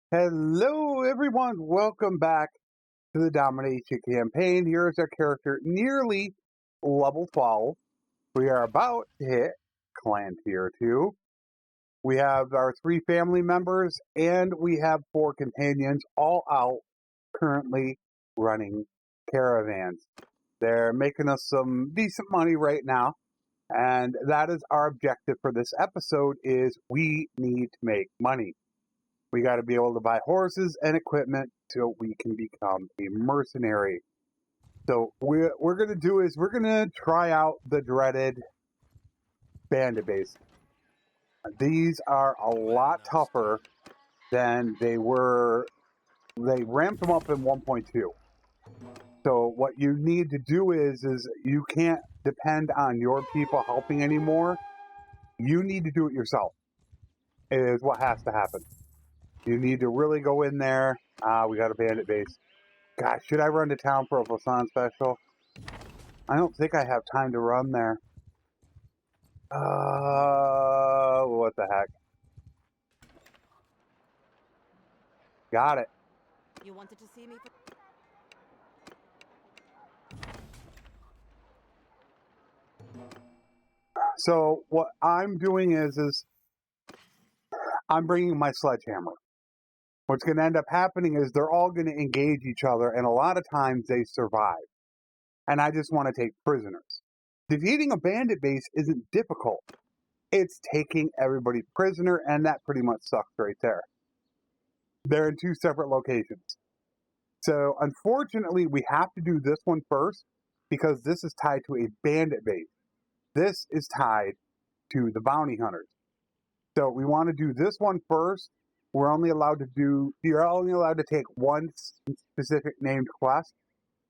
Hello everyone, welcome back to the Domination campaign. Here is our character nearly level 12. We are about to hit Clan Tier 2. We have our 3 family members and we have 4 companions all out currently running caravans. They're making us some decent money right now, and that is our objective for this episode. Is we need to make money. We got to be able to buy horses and equipment so we can become a mercenary. So what we're going to do is we're going to try out the dreaded Bandit base. These are a lot tougher than they were. They ramped them up in 1.2. So what you need to do is you can't depend on your people helping anymore. You need to do it yourself, is what has to happen. You need to really go in there. We got a bandit base. Gosh, should I run to town for a Flesson special? I don't think I have time to run there. What the heck? Got it. You wanted to see me? So what I'm doing is I'm bringing my sledgehammer. What's going to end up happening is they're all going to engage each other, and a lot of times they survive. And I just want to take prisoners. Defeating a bandit base isn't difficult. It's taking everybody prisoner, and that pretty much sucks right there. They're in 2 separate locations. So unfortunately, we have to do this one first because this is tied to a bandit base. This is tied to the bounty hunters. So we want to do this one first. You're only allowed to take one specific named quest.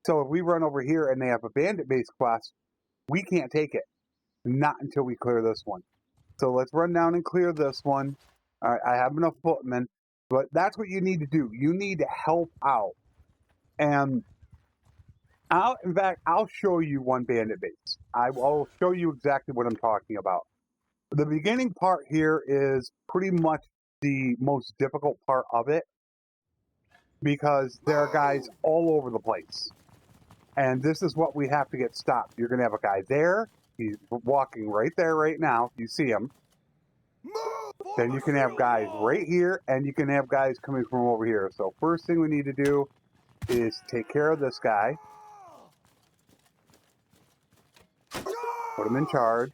So if we run over here and they have a bandit base quest, we can't take it. Not until we clear this one. So let's run down and clear this one. All right, I have enough footmen, but that's what you need to do. You need to help out. And in fact, I'll show you one bandit base. I'll show you exactly what I'm talking about. The beginning part here is pretty much the most difficult part of it because there are guys all over the place. And this is what we have to get stopped. You're going to have a guy there. He's walking right there right now. You see him. Then you can have guys right here, and you can have guys coming from over here. So first thing we need to do is take care of this guy. Put him in charge.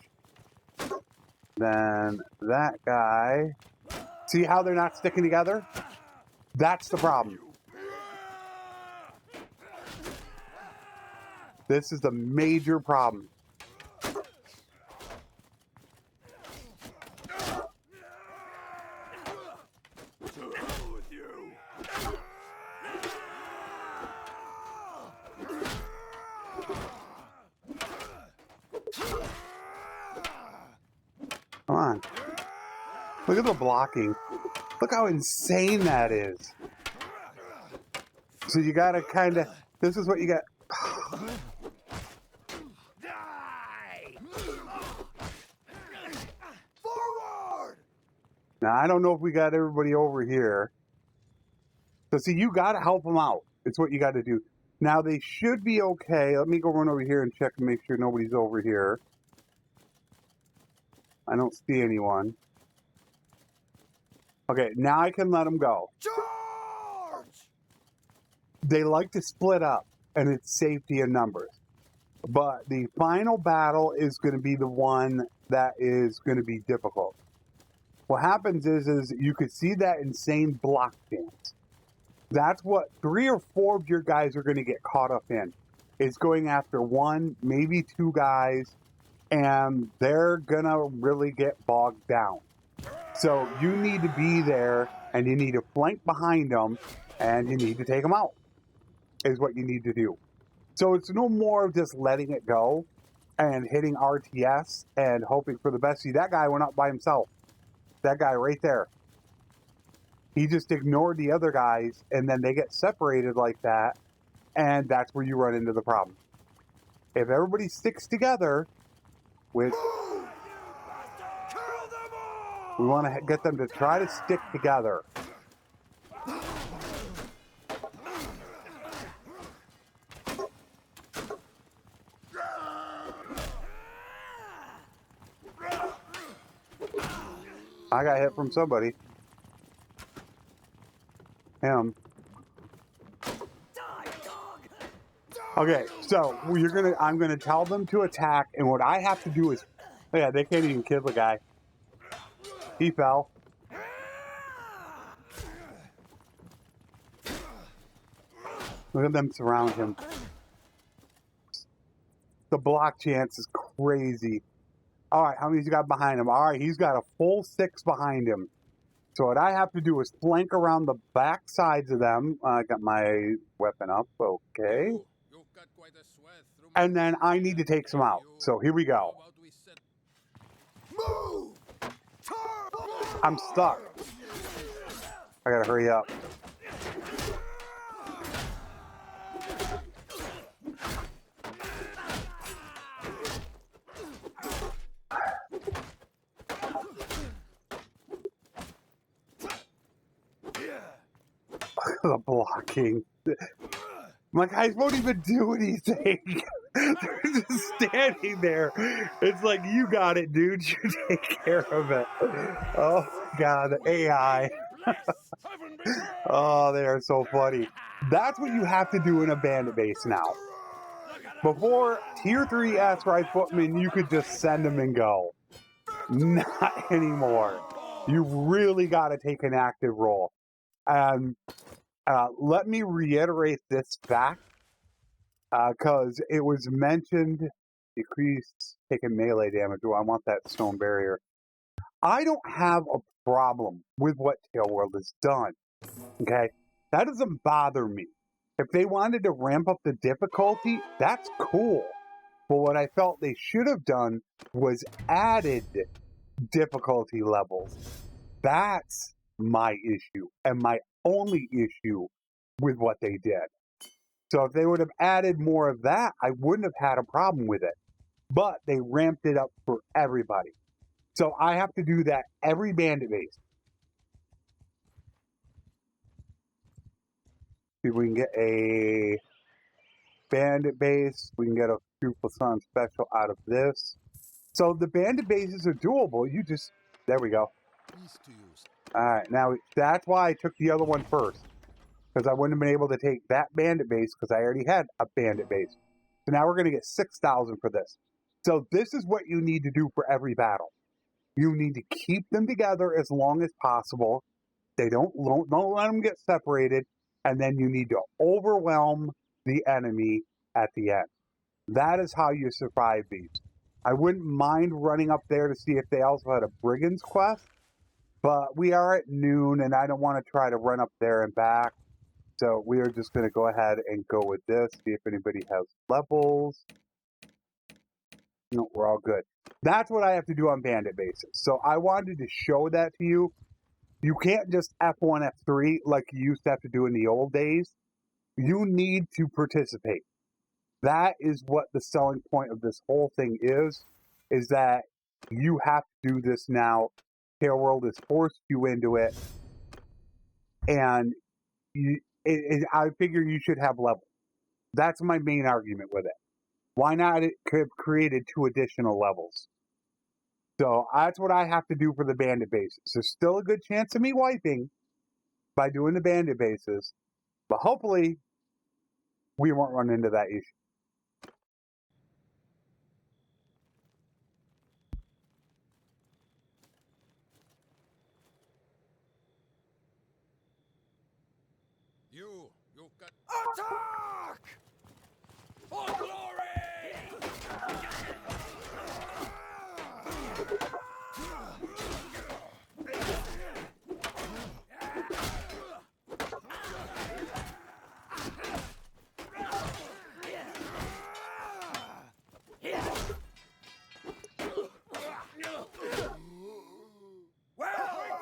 Then that guy. See how they're not sticking together? That's the problem. This is the major problem. Come on. Look at the blocking. Look how insane that is. So you gotta kind of, this is what you got. Forward! Now, I don't know if we got everybody over here. So see, you gotta help them out. It's what you gotta do. Now, they should be okay. Let me go run over here and check and make sure nobody's over here. I don't see anyone. Okay, now I can let them go. Charge! They like to split up, and it's safety in numbers. But the final battle is going to be the one that is going to be difficult. What happens is you could see that insane block stance. That's what 3 or 4 of your guys are going to get caught up in. It's going after 1, maybe 2 guys, and they're going to really get bogged down. So you need to be there, and you need to flank behind them, and you need to take them out, is what you need to do. So it's no more of just letting it go and hitting RTS and hoping for the best. See, that guy went up by himself. That guy right there. He just ignored the other guys, and then they get separated like that, and that's where you run into the problem. If everybody sticks together, which we want to get them to try to stick together. I got hit from somebody. Him. Okay, so I'm gonna tell them to attack, and what I have to do is, oh yeah, they can't even kill the guy. He fell. Look at them surround him. The block chance is crazy. All right, how many's he got behind him? All right, he's got a full 6 behind him. So what I have to do is flank around the back sides of them. I got my weapon up, okay. And then I need to take some out. So here we go. Move! I'm stuck. I gotta hurry up. The blocking. My guys won't even do anything. They're just standing there. It's like, you got it, dude. You take care of it. Oh, God, the AI. Oh, they are so funny. That's what you have to do in a bandit base now. Before, Tier 3 Asteroid Footmen, you could just send them and go. Not anymore. You really got to take an active role. Let me reiterate this fact, because it was mentioned, decrease taking melee damage. Do I want that stone barrier? I don't have a problem with what Tailworld has done, okay? That doesn't bother me. If they wanted to ramp up the difficulty, that's cool. But what I felt they should have done was added difficulty levels. That's my issue, and my only issue with what they did. So if they would have added more of that, I wouldn't have had a problem with it. But they ramped it up for everybody. So I have to do that every bandit base. See if we can get a bandit base. We can get a super sun special out of this. So the bandit bases are doable. You just, there we go. Alright, now that's why I took the other one first. Because I wouldn't have been able to take that bandit base because I already had a bandit base. So now we're going to get 6,000 for this. So this is what you need to do for every battle. You need to keep them together as long as possible. They don't let them get separated. And then you need to overwhelm the enemy at the end. That is how you survive these. I wouldn't mind running up there to see if they also had a brigand's quest. But we are at noon and I don't want to try to run up there and back. So we are just going to go ahead and go with this, see if anybody has levels. No, we're all good. That's what I have to do on bandit bases. So I wanted to show that to you. You can't just F1, F3 like you used to have to do in the old days. You need to participate. That is what the selling point of this whole thing is that you have to do this now. Tailworld has forced you into it. And I figure you should have levels. That's my main argument with it. Why not have created 2 additional levels? So that's what I have to do for the bandit bases. There's still a good chance of me wiping by doing the bandit bases, but hopefully we won't run into that issue. You got attack! For glory!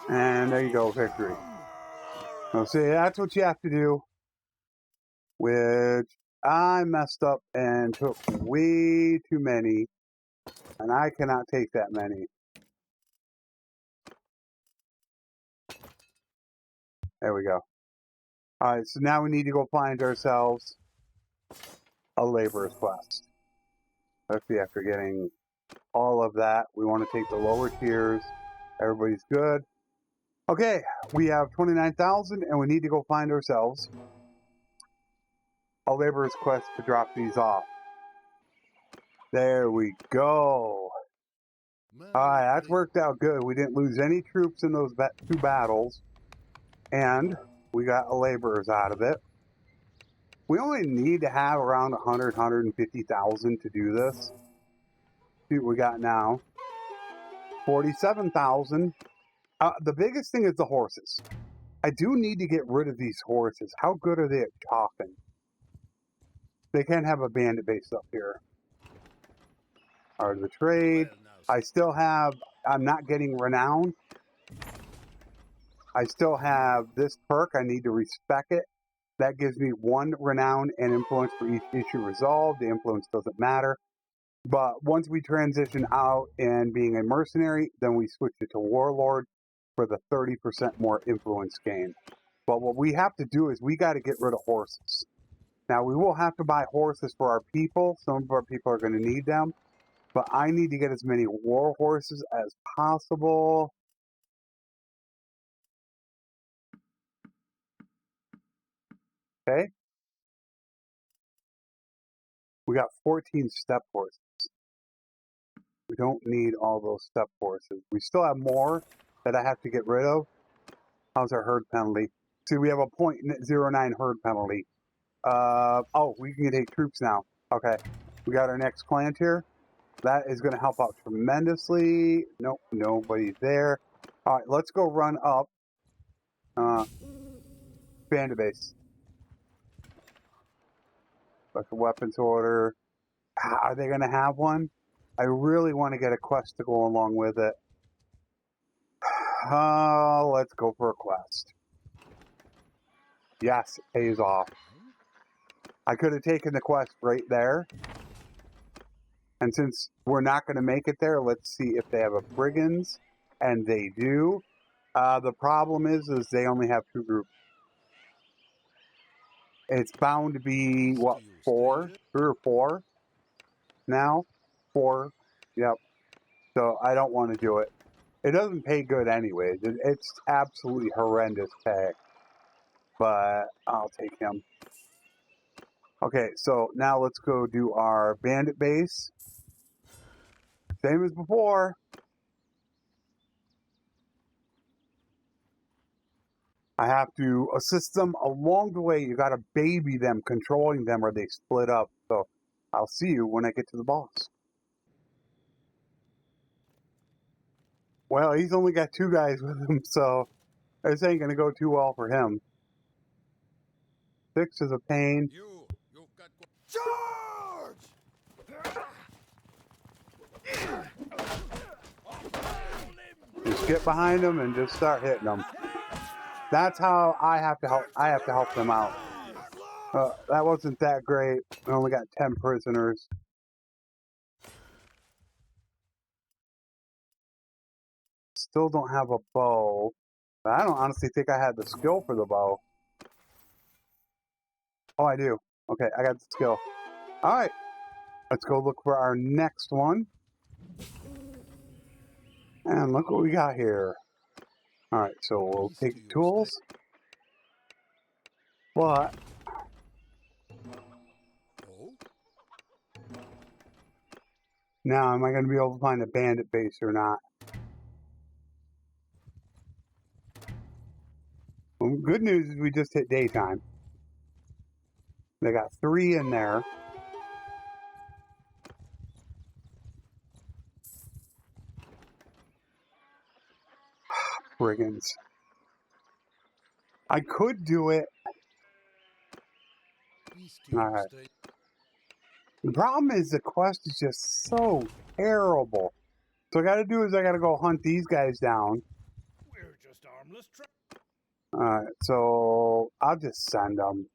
And there you go, victory. So see, that's what you have to do, which I messed up and took way too many, and I cannot take that many. There we go. All right, so now we need to go find ourselves a laborer's quest. Let's see, after getting all of that, we want to take the lower tiers Everybody's good. Okay, we have 29,000 and we need to go find ourselves a laborer's quest to drop these off. There we go. Alright, that's worked out good. We didn't lose any troops in those two battles. And we got a laborers out of it. We only need to have around 100, 150,000 to do this. See what we got now. 47,000. The biggest thing is the horses. I do need to get rid of these horses. How good are they at talking? They can't have a bandit base up here. Art of the trade. I still have, I'm not getting renown. I still have this perk. I need to respec it. That gives me 1 renown and influence for each issue resolved. The influence doesn't matter. But once we transition out and being a mercenary, then we switch it to warlord for the 30% more influence gain. But what we have to do is we got to get rid of horses. Now, we will have to buy horses for our people. Some of our people are going to need them. But I need to get as many war horses as possible. Okay. We got 14 step horses. We don't need all those step horses. We still have more that I have to get rid of. How's our herd penalty? See, we have a 0.09 herd penalty. Oh, we can take troops now. Okay. We got our next plant here. That is going to help out tremendously. Nope, nobody's there. All right, let's go run up. Bandit base. Special weapons order. Are they going to have one? I really want to get a quest to go along with it. Let's go for a quest. Yes, it pays off. I could have taken the quest right there. And since we're not going to make it there, let's see if they have a brigands. And they do. The problem is they only have 2 groups. It's bound to be, what, 4? 3 or 4 now? 4. Yep. So I don't want to do it. It doesn't pay good anyways. It's absolutely horrendous pay. But I'll take him. Okay, so now let's go do our bandit base. Same as before. I have to assist them along the way. You got to baby them, controlling them, or they split up. So I'll see you when I get to the boss. Well, he's only got 2 guys with him, so this ain't going to go too well for him. 6 is a pain. You've got charge! Just get behind them and just start hitting them. That's how I have to help. I have to help them out. That wasn't that great. I only got 10 prisoners. Still don't have a bow. But I don't honestly think I had the skill for the bow. Oh, I do. Okay, I got the skill. All right. Let's go look for our next one. And look what we got here. All right, so we'll take tools. But now, am I going to be able to find a bandit base or not? Well, good news is we just hit daytime. They got 3 in there. Brigands. I could do it. Alright. The problem is the quest is just so terrible. So what I gotta do is I gotta go hunt these guys down. We're just armless. Alright, so I'll just send them.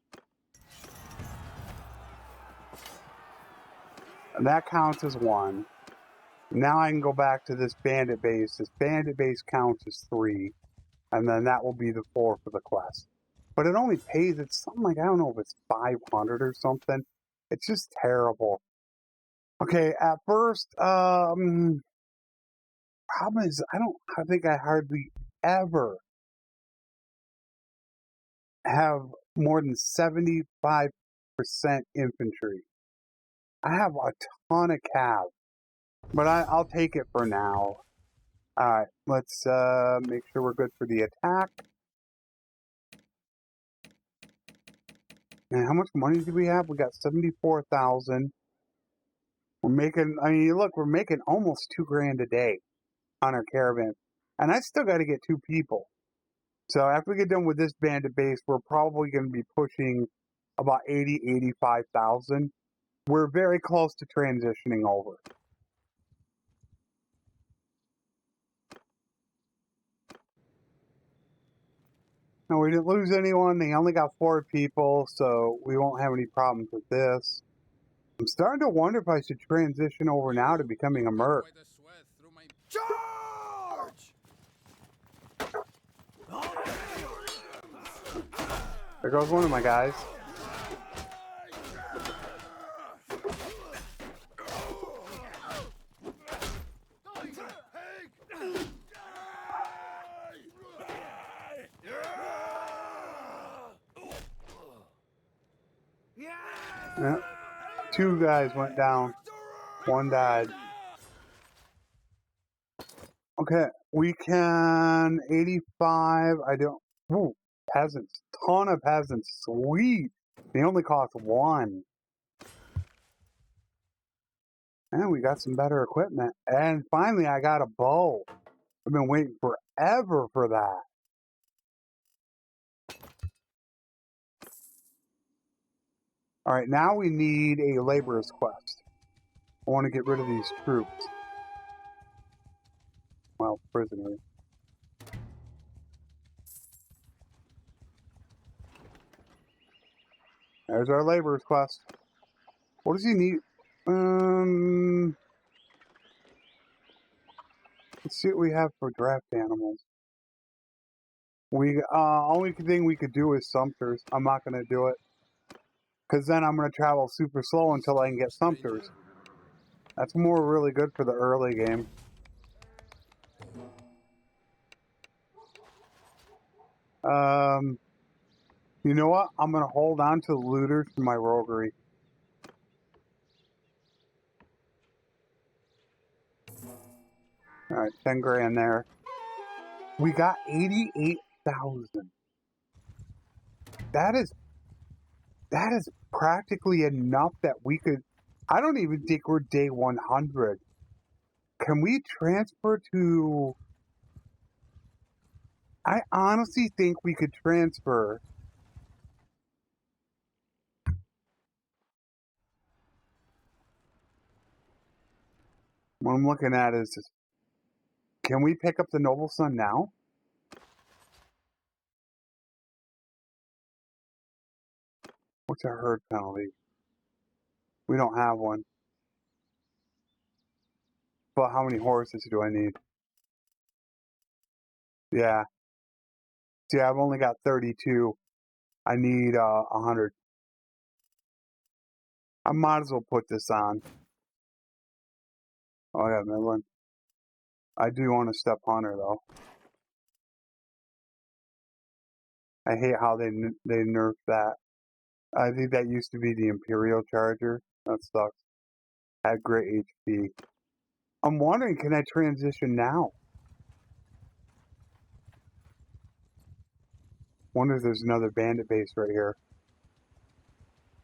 And that counts as 1. Now I can go back to this bandit base. This bandit base counts as 3. And then that will be the 4 for the quest. But it only pays, it's something like, I don't know if it's 500 or something. It's just terrible. Okay, at first, Problem is, I think I hardly ever have more than 75% infantry. I have a ton of cav, but I'll take it for now. Alright, let's make sure we're good for the attack. And how much money do we have? We got 74,000. We're making, I mean, look, we're making almost $2,000 a day on our caravan. And I still got to get 2 people. So after we get done with this bandit base, we're probably going to be pushing about 85,000. We're very close to transitioning over. No, we didn't lose anyone. They only got 4 people, so we won't have any problems with this. I'm starting to wonder if I should transition over now to becoming a merc. Charge! There goes one of my guys. Yeah. 2 guys went down. 1 died. Okay, we can 85. I don't. Ooh, peasants. Ton of peasants. Sweet. They only cost 1. And we got some better equipment. And finally, I got a bow. I've been waiting forever for that. All right, now we need a laborer's quest. I want to get rid of these troops. Well, prisoners. There's our laborer's quest. What does he need? Let's see what we have for draft animals. We only thing we could do is Sumpters. I'm not going to do it. Because then I'm going to travel super slow until I can get Sumpters. That's more really good for the early game. You know what? I'm going to hold on to the looters for my roguery. Alright, 10 grand there. We got 88,000. That is practically enough that we could... I don't even think we're day 100. Can we transfer to... I honestly think we could transfer... What I'm looking at is... Can we pick up the Noble Son now? What's our herd penalty? We don't have one. But how many horses do I need? Yeah. See, I've only got 32. I need 100. I might as well put this on. Oh yeah, Midland. I do want a step hunter though. I hate how they nerfed that. I think that used to be the Imperial Charger. That sucks. Had great HP. I'm wondering, can I transition now? Wonder if there's another bandit base right here.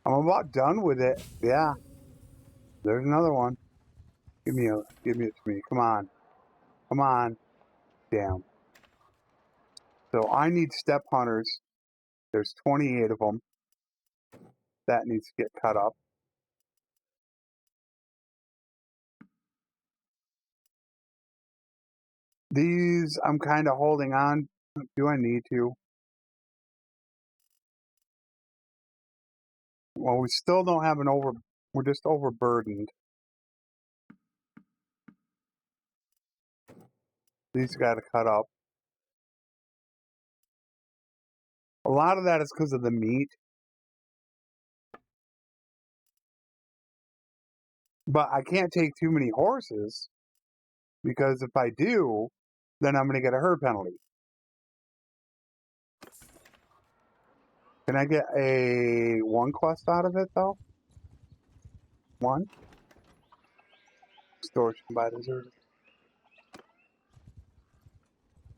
I'm about done with it. Yeah. There's another one. Give it to me. Come on. Come on. Damn. So I need step hunters. There's 28 of them. That needs to get cut up. These I'm kind of holding on. Do I need to? Well, we still don't have we're just overburdened. These got to cut up. A lot of that is because of the meat. But I can't take too many horses. Because if I do, then I'm going to get a herd penalty. Can I get a 1 quest out of it, though? 1? Extortion by deserter.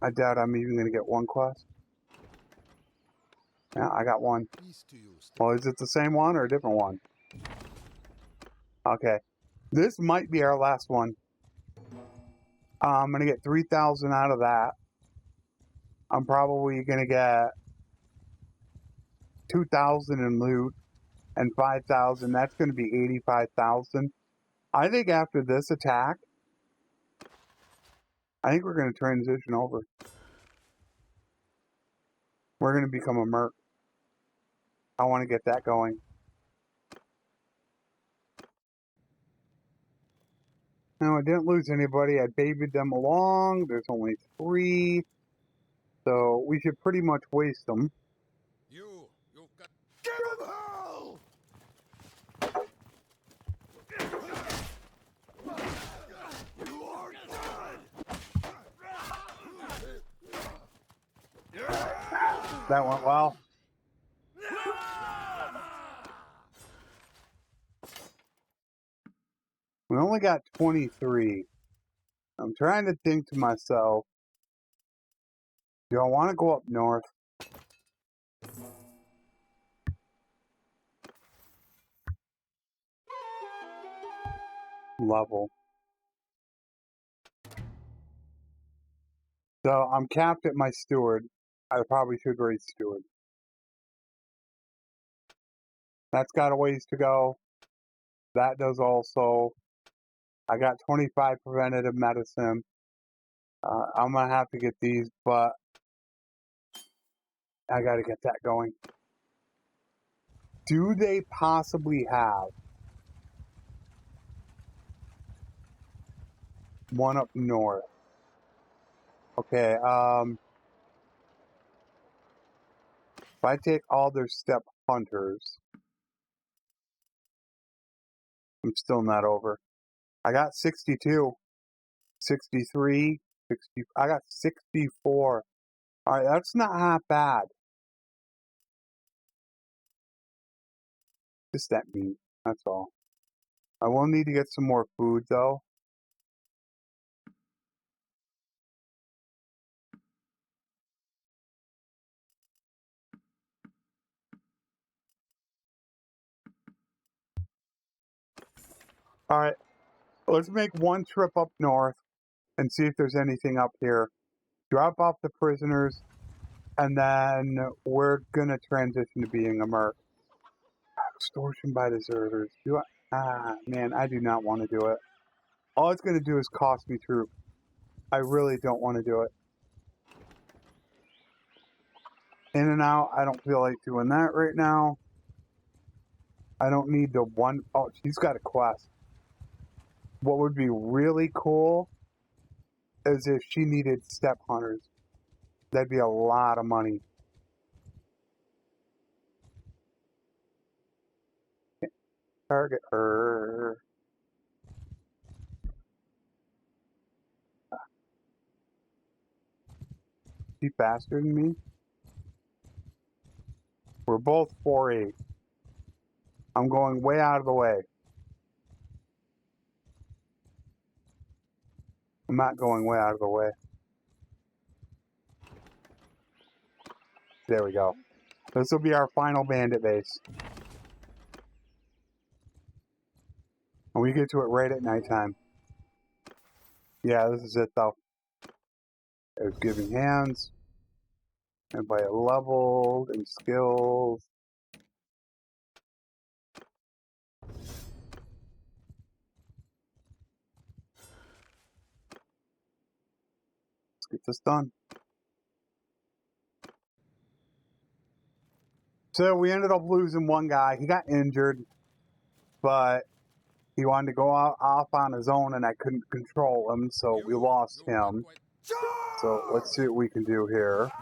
I doubt I'm even going to get 1 quest. Yeah, I got 1. Well, is it the same one or a different one? Okay. This might be our last one. I'm going to get 3,000 out of that. I'm probably going to get 2,000 in loot and 5,000. That's going to be 85,000. I think after this attack, I think we're going to transition over. We're going to become a merc. I want to get that going. No, I didn't lose anybody. I babied them along. There's only 3. So we should pretty much waste them. You've got. Give him hell! You are dead! That went well. We only got 23. I'm trying to think to myself, do I want to go up north? Level. So I'm capped at my steward. I probably should raise steward. That's got a ways to go. That does also. I got 25 preventative medicine. I'm going to have to get these, but I got to get that going. Do they possibly have one up north? Okay, if I take all their step hunters, I'm still not over. I got 62, 63, 60, I got 64. All right, that's not half bad. Just that meat, that's all. I will need to get some more food, though. All right, let's make one trip up north and see if there's anything up here. Drop off the prisoners, and then we're going to transition to being a merc. Extortion by deserters. Do I? Man, I do not want to do it. All it's going to do is cost me troops. I really don't want to do it. In and out, I don't feel like doing that right now. I don't need the one. Oh, she's got a quest. What would be really cool is if she needed step hunters. That'd be a lot of money. Target her. She faster than me? We're both 4'8". I'm going way out of the way. I'm not going way out of the way. There we go. This will be our final bandit base. And we get to it right at nighttime. Yeah, this is it though. There's giving hands. Everybody leveled and skills. Let's get this done. So we ended up losing one guy. He got injured, but he wanted to go off on his own and I couldn't control him, so we lost him. So let's see what we can do here.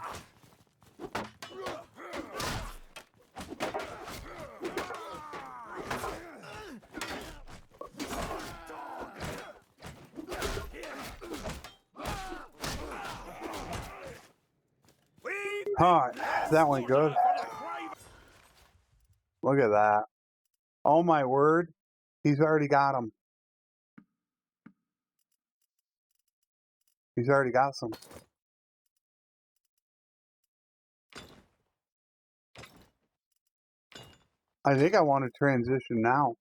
Alright, that went good. Look at that. Oh my word. He's already got him. He's already got some. I think I want to transition now.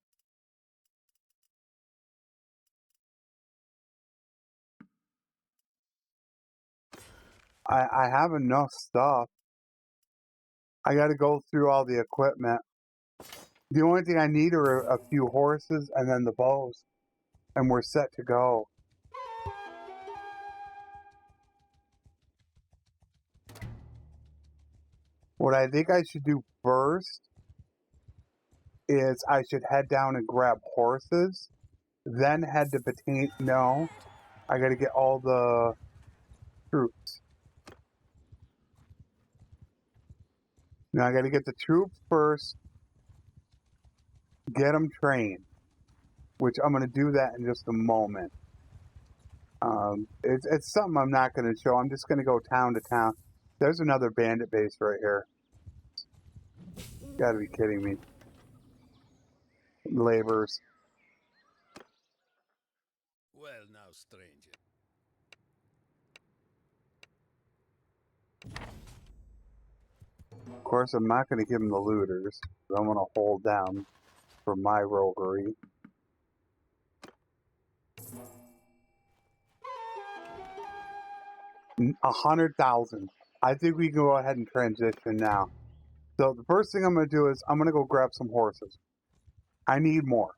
I have enough stuff. I got to go through all the equipment. The only thing I need are a few horses and then the bows. And we're set to go. What I think I should do first is I should head down and grab horses. Then head to Bataan. No. I got to get all the troops. Now I got to get the troops first. Get them trained. Which I'm going to do that in just a moment. It's something I'm not going to show. I'm just going to go town to town. There's another bandit base right here. You got to be kidding me. Laborers. Well, now, stranger. Of course, I'm not going to give them the looters. I'm going to hold down for my roguery. $100,000. I think we can go ahead and transition now. So the first thing I'm going to do is I'm going to go grab some horses. I need more.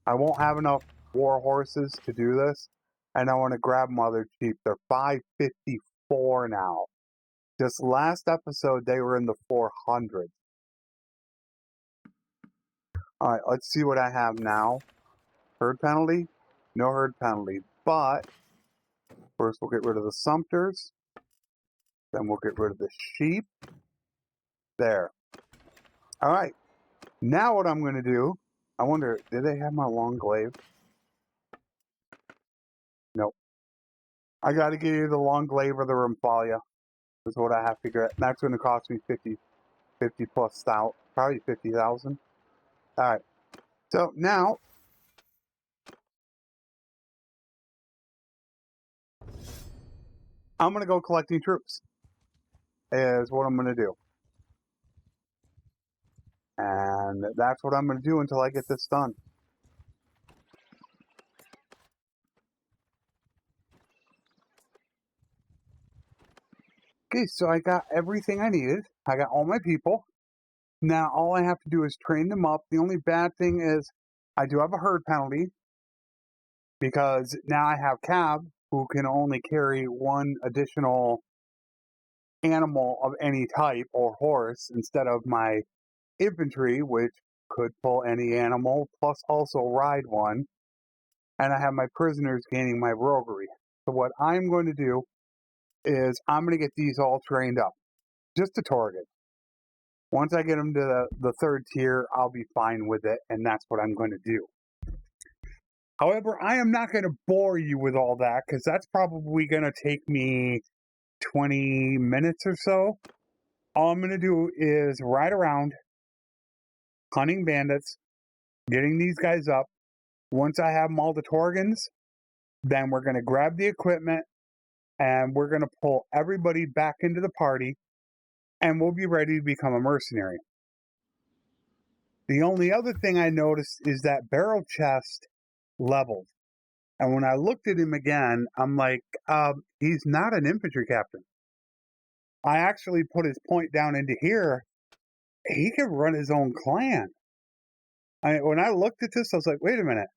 I won't have enough war horses to do this, and I want to grab them while they're cheap. They're $554 now. This last episode, they were in the 400s. All right, let's see what I have now. Herd penalty? No herd penalty. But first we'll get rid of the sumpters. Then we'll get rid of the sheep. There. All right. Now what I'm going to do, I wonder, did they have my long glaive? Nope. I got to get either the long glaive or the Remphalia. Is what I have to get. That's going to cost me 50 plus stout, probably 50,000. All right. So now, I'm going to go collecting troops. Is what I'm going to do. And that's what I'm going to do until I get this done. Okay, so I got everything I needed. I got all my people. Now all I have to do is train them up. The only bad thing is I do have a herd penalty because now I have Cab who can only carry one additional animal of any type or horse instead of my infantry, which could pull any animal, plus also ride one. And I have my prisoners gaining my roguery. So what I'm going to do is I'm going to get these all trained up. Just to target. Once I get them to the third tier, I'll be fine with it, and that's what I'm going to do. However, I am not going to bore you with all that, because that's probably going to take me 20 minutes or so. All I'm going to do is ride around, hunting bandits, getting these guys up. Once I have them all the Torgans, then we're going to grab the equipment, and we're going to pull everybody back into the party, and we'll be ready to become a mercenary. The only other thing I noticed is that barrel chest leveled. And when I looked at him again, I'm like, he's not an infantry captain. I actually put his point down into here. He can run his own clan. When I looked at this, I was like, wait a minute.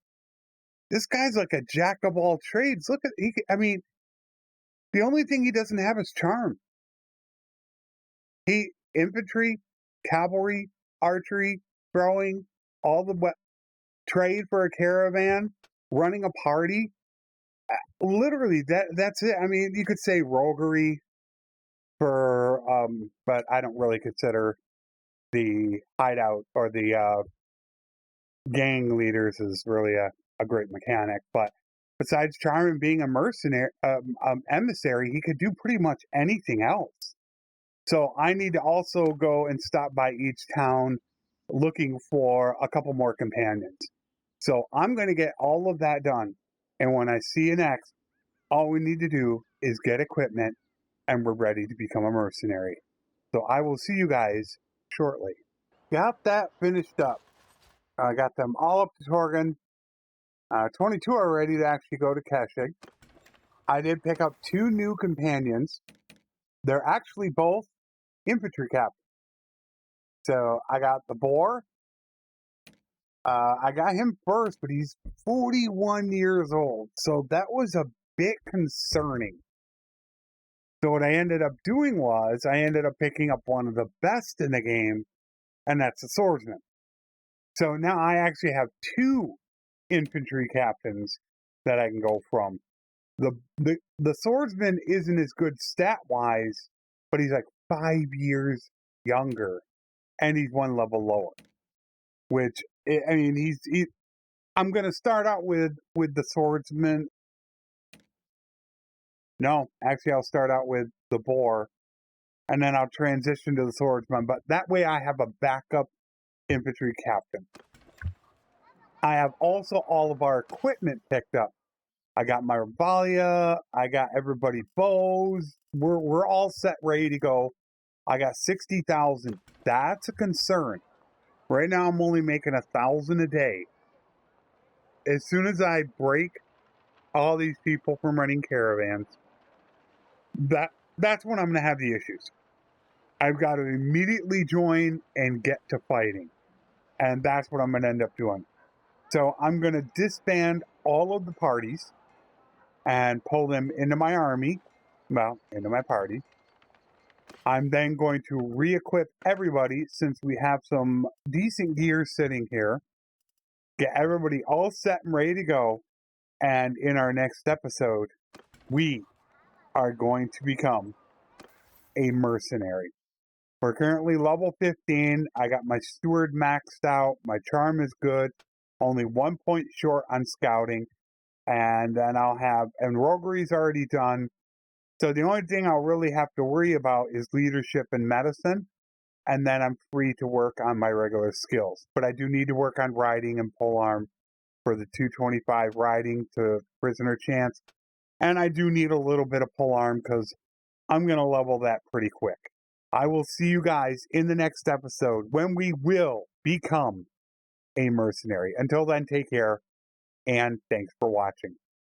This guy's like a jack of all trades. Look at, the only thing he doesn't have is charm. Infantry, cavalry, archery, throwing, all the trade for a caravan, running a party. Literally, that's it. I mean, you could say roguery for, but I don't really consider the hideout or the gang leaders as really a great mechanic. But besides charm and being a mercenary, emissary, he could do pretty much anything else. So I need to also go and stop by each town looking for a couple more companions. So I'm going to get all of that done. And when I see an X, all we need to do is get equipment and we're ready to become a mercenary. So I will see you guys shortly. Got that finished up. I got them all up to Torgan. 22 are ready to actually go to Keshig. I did pick up 2 new companions. They're actually both infantry captains. So I got the boar. I got him first, but he's 41 years old. So that was a bit concerning. So what I ended up doing was I ended up picking up one of the best in the game, and that's the swordsman. So now I actually have 2 infantry captains that I can go from. The swordsman isn't as good stat-wise, but he's like 5 years younger, and he's 1 level lower. Which, I mean, I'm going to start out with the swordsman. No, actually, I'll start out with the boar, and then I'll transition to the swordsman. But that way I have a backup infantry captain. I have also all of our equipment picked up. I got my Revalia. I got everybody bows. We're all set, ready to go. I got 60,000. That's a concern. Right now, I'm only making 1,000 a day. As soon as I break all these people from running caravans, that's when I'm going to have the issues. I've got to immediately join and get to fighting. And that's what I'm going to end up doing. So I'm going to disband all of the parties and pull them into my army, well, into my party. I'm then going to re-equip everybody since we have some decent gear sitting here. Get everybody all set and ready to go. And in our next episode, we are going to become a mercenary. We're currently level 15. I got my steward maxed out. My charm is good. Only 1 point short on scouting. And then and roguery's already done. So the only thing I'll really have to worry about is leadership and medicine. And then I'm free to work on my regular skills. But I do need to work on riding and polearm for the 225 riding to prisoner chance. And I do need a little bit of polearm because I'm going to level that pretty quick. I will see you guys in the next episode when we will become a mercenary. Until then, take care and thanks for watching.